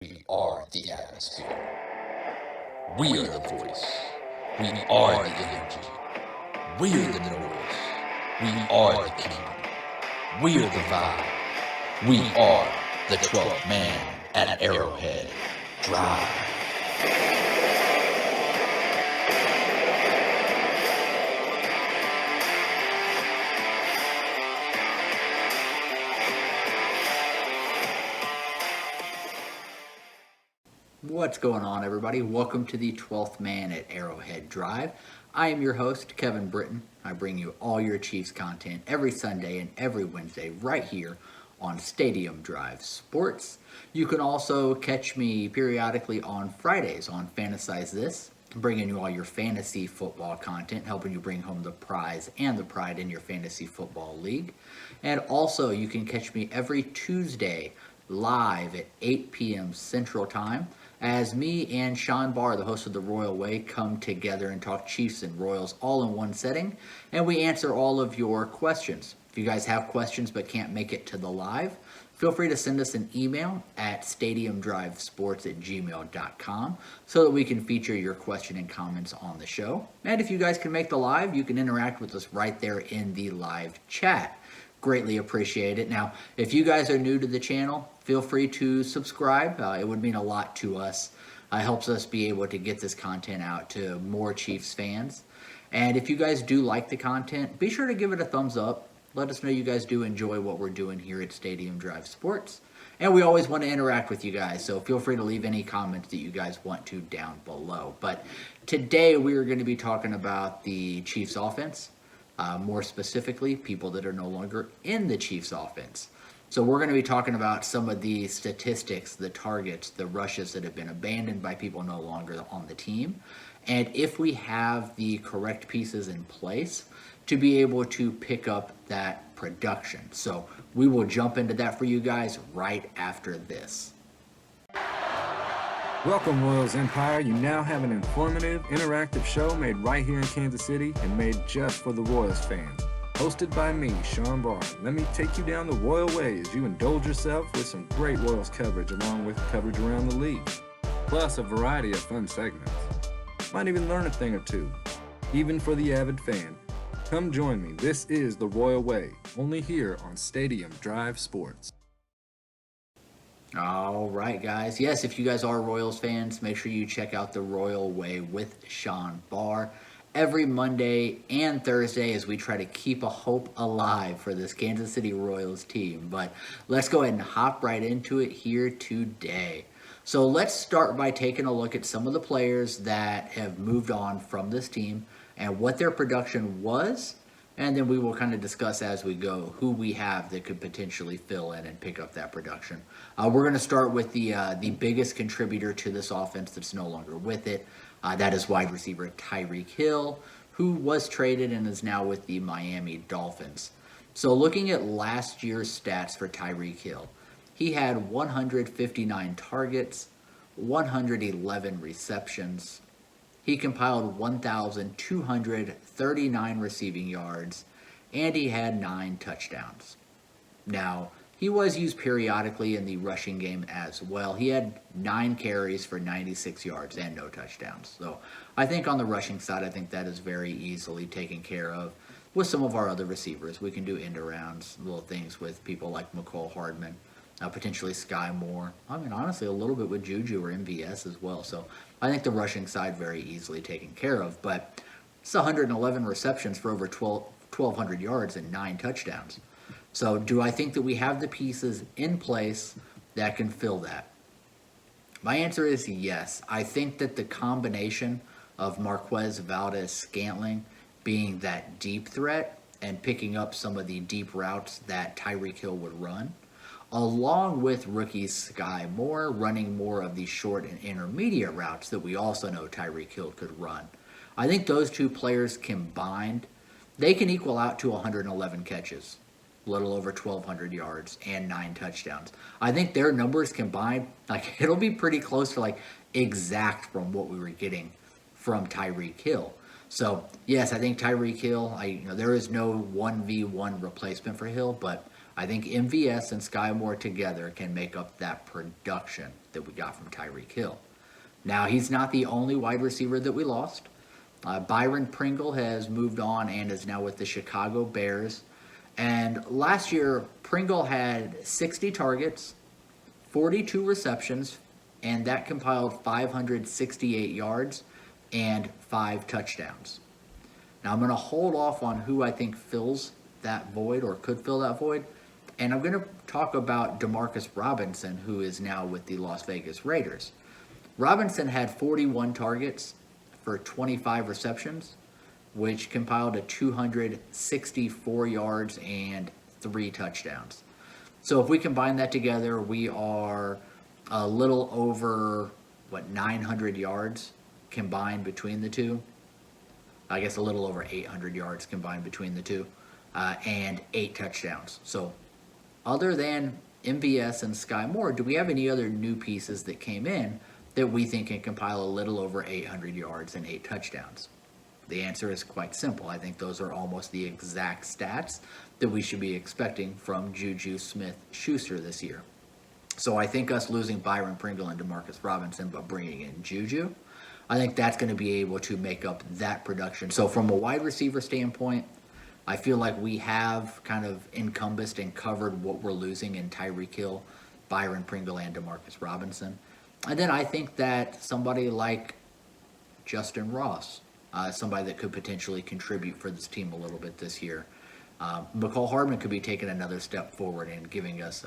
We are the atmosphere. We are the voice. We are the energy. We are the noise. We are the kingdom. We are the vibe. We are the 12th man at Arrowhead Drive. What's going on, everybody? Welcome to the 12th Man at Arrowhead Drive. I am your host, Kevin Britton. I bring you all your Chiefs content every Sunday and every Wednesday right here on Stadium Drive Sports. You can also catch me periodically on Fridays on Fantasize This, bringing you all your fantasy football content, helping you bring home the prize and the pride in your fantasy football league. And also, you can catch me every Tuesday live at 8 p.m. Central Time as me and Sean Barr, the host of The Royal Way, come together and talk Chiefs and Royals all in one setting, and we answer all of your questions. If you guys have questions but can't make it to the live, feel free to send us an email at stadiumdrivesports@gmail.com so that we can feature your question and comments on the show. And if you guys can make the live, you can interact with us right there in the live chat. Greatly appreciate it. Now, if you guys are new to the channel, feel free to subscribe. It would mean a lot to us. It helps us be able to get this content out to more Chiefs fans. And if you guys do like the content, be sure to give it a thumbs up. Let us know you guys do enjoy what we're doing here at Stadium Drive Sports. And we always want to interact with you guys, so feel free to leave any comments that you guys want to down below. But today we are going to be talking about the Chiefs offense. More specifically, people that are no longer in the Chiefs offense. So we're going to be talking about some of the statistics, the targets, the rushes that have been abandoned by people no longer on the team. And if we have the correct pieces in place to be able to pick up that production. So we will jump into that for you guys right after this. Welcome, Royals Empire. You now have an informative, interactive show made right here in Kansas City and made just for the Royals fans. Hosted by me, Sean Barr. Let me take you down the Royal way as you indulge yourself with some great Royals coverage along with coverage around the league. Plus a variety of fun segments. Might even learn a thing or two. Even for the avid fan. Come join me. This is the Royal Way, only here on Stadium Drive Sports. All right, guys. Yes, if you guys are Royals fans, make sure you check out The Royal Way with Sean Barr every Monday and Thursday as we try to keep a hope alive for this Kansas City Royals team. But let's go ahead and hop right into it here today. So let's start by taking a look at some of the players that have moved on from this team and what their production was. And then we will kind of discuss as we go who we have that could potentially fill in and pick up that production. We're going to start with the biggest contributor to this offense that's no longer with it. That is wide receiver Tyreek Hill, who was traded and is now with the Miami Dolphins. So looking at last year's stats for Tyreek Hill, he had 159 targets, 111 receptions. He compiled 1,239 receiving yards, and he had 9 touchdowns. Now, he was used periodically in the rushing game as well. He had 9 carries for 96 yards and no touchdowns. So I think on the rushing side, I think that is very easily taken care of with some of our other receivers. We can do end arounds, little things with people like McCole Hardman. Potentially Sky Moore. I mean, honestly, a little bit with Juju or MVS as well. So I think the rushing side very easily taken care of. But it's 111 receptions for over 1,200 yards and 9 touchdowns. So do I think that we have the pieces in place that can fill that? My answer is yes. I think that the combination of Marquez Valdes-Scantling being that deep threat and picking up some of the deep routes that Tyreek Hill would run, along with rookie Sky Moore running more of the short and intermediate routes that we also know Tyreek Hill could run. I think those two players combined, they can equal out to 111 catches, a little over 1,200 yards, and 9 touchdowns. I think their numbers combined, it'll be pretty close to exact from what we were getting from Tyreek Hill. So, yes, I think Tyreek Hill, there is no 1v1 replacement for Hill, but I think MVS and Sky Moore together can make up that production that we got from Tyreek Hill. Now, he's not the only wide receiver that we lost. Byron Pringle has moved on and is now with the Chicago Bears. And last year, Pringle had 60 targets, 42 receptions, and that compiled 568 yards and 5 touchdowns. Now, I'm going to hold off on who I think fills that void or could fill that void. And I'm going to talk about Demarcus Robinson, who is now with the Las Vegas Raiders. Robinson had 41 targets for 25 receptions, which compiled to 264 yards and 3 touchdowns. So if we combine that together, we are a little over, 900 yards combined between the two. I guess a little over 800 yards combined between the two, and 8 touchdowns. So other than MVS and Sky Moore, do we have any other new pieces that came in that we think can compile a little over 800 yards and 8 touchdowns? The answer is quite simple. I think those are almost the exact stats that we should be expecting from Juju Smith-Schuster this year. So I think us losing Byron Pringle and Demarcus Robinson but bringing in Juju, I think that's going to be able to make up that production. So from a wide receiver standpoint, I feel like we have kind of encompassed and covered what we're losing in Tyreek Hill, Byron Pringle, and Demarcus Robinson. And then I think that somebody like Justin Ross, somebody that could potentially contribute for this team a little bit this year. McCall Hardman could be taking another step forward and giving us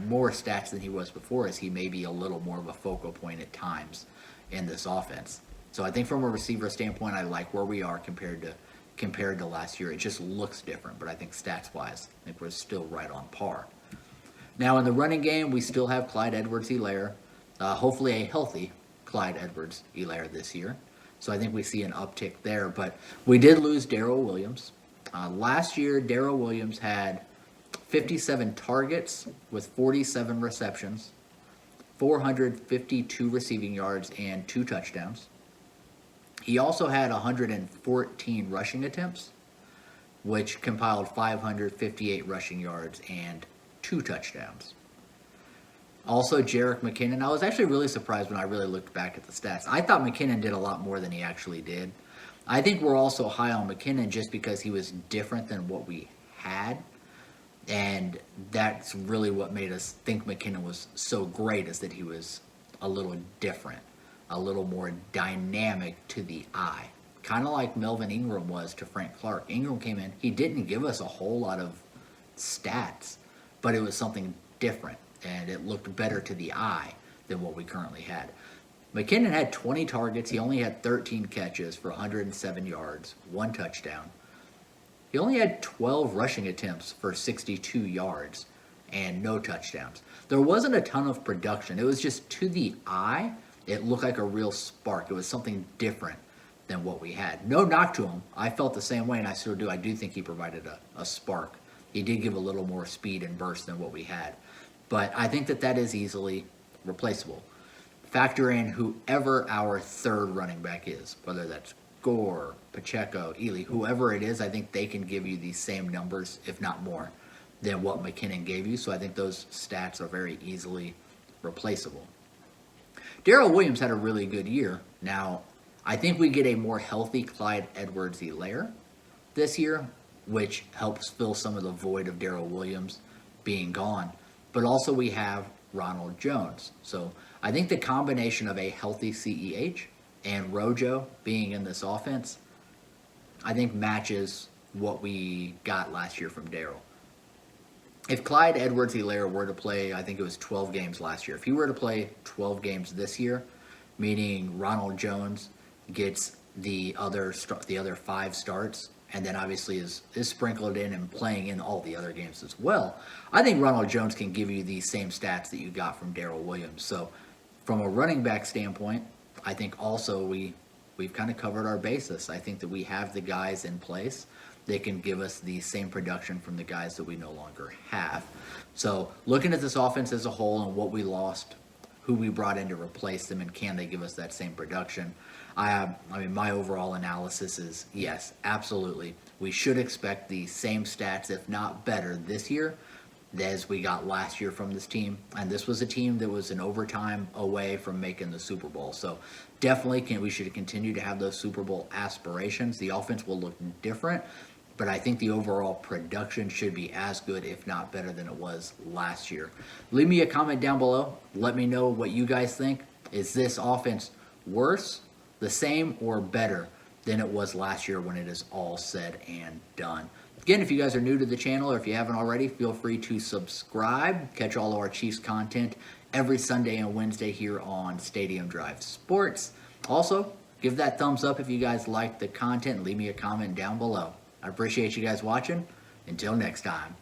more stats than he was before, as he may be a little more of a focal point at times in this offense. So I think from a receiver standpoint, I like where we are compared to last year. It just looks different, but I think stats-wise, I think we're still right on par. Now in the running game, we still have Clyde Edwards-Helaire, hopefully a healthy Clyde Edwards-Helaire this year. So I think we see an uptick there, but we did lose Darrell Williams. Last year, Darrell Williams had 57 targets with 47 receptions, 452 receiving yards, and 2 touchdowns. He also had 114 rushing attempts, which compiled 558 rushing yards and 2 touchdowns. Also, Jerick McKinnon. I was actually really surprised when I really looked back at the stats. I thought McKinnon did a lot more than he actually did. I think we're also high on McKinnon just because he was different than what we had. And that's really what made us think McKinnon was so great, is that he was a little different, a little more dynamic to the eye. Kind of like Melvin Ingram was to Frank Clark. Ingram came in, he didn't give us a whole lot of stats, but it was something different, and it looked better to the eye than what we currently had. McKinnon had 20 targets. He only had 13 catches for 107 yards, 1 touchdown. He only had 12 rushing attempts for 62 yards and no touchdowns. There wasn't a ton of production. It was just, to the eye, it looked like a real spark. It was something different than what we had. No knock to him. I felt the same way, and I still do. I do think he provided a spark. He did give a little more speed and burst than what we had. But I think that is easily replaceable. Factor in whoever our third running back is, whether that's Gore, Pacheco, Ely, whoever it is. I think they can give you the same numbers, if not more, than what McKinnon gave you. So I think those stats are very easily replaceable. Darrell Williams had a really good year. Now, I think we get a more healthy Clyde Edwards-Helaire this year, which helps fill some of the void of Darrell Williams being gone. But also we have Ronald Jones. So I think the combination of a healthy CEH and Rojo being in this offense, I think matches what we got last year from Darrell. If Clyde Edwards-Helaire were to play, I think it was 12 games last year. If he were to play 12 games this year, meaning Ronald Jones gets the other 5 starts, and then obviously is sprinkled in and playing in all the other games as well, I think Ronald Jones can give you the same stats that you got from Darrell Williams. So from a running back standpoint, I think also we've kind of covered our basis. I think that we have the guys in place that can give us the same production from the guys that we no longer have. So looking at this offense as a whole and what we lost, who we brought in to replace them, and can they give us that same production, I mean, my overall analysis is yes, absolutely. We should expect the same stats, if not better, this year as we got last year from this team. And this was a team that was an overtime away from making the Super Bowl. So definitely we should continue to have those Super Bowl aspirations. The offense will look different, but I think the overall production should be as good, if not better, than it was last year. Leave me a comment down below. Let me know what you guys think. Is this offense worse, the same, or better than it was last year when it is all said and done? Again, if you guys are new to the channel, or if you haven't already, feel free to subscribe. Catch all of our Chiefs content every Sunday and Wednesday here on Stadium Drive Sports. Also, give that thumbs up if you guys like the content, and leave me a comment down below. I appreciate you guys watching. Until next time.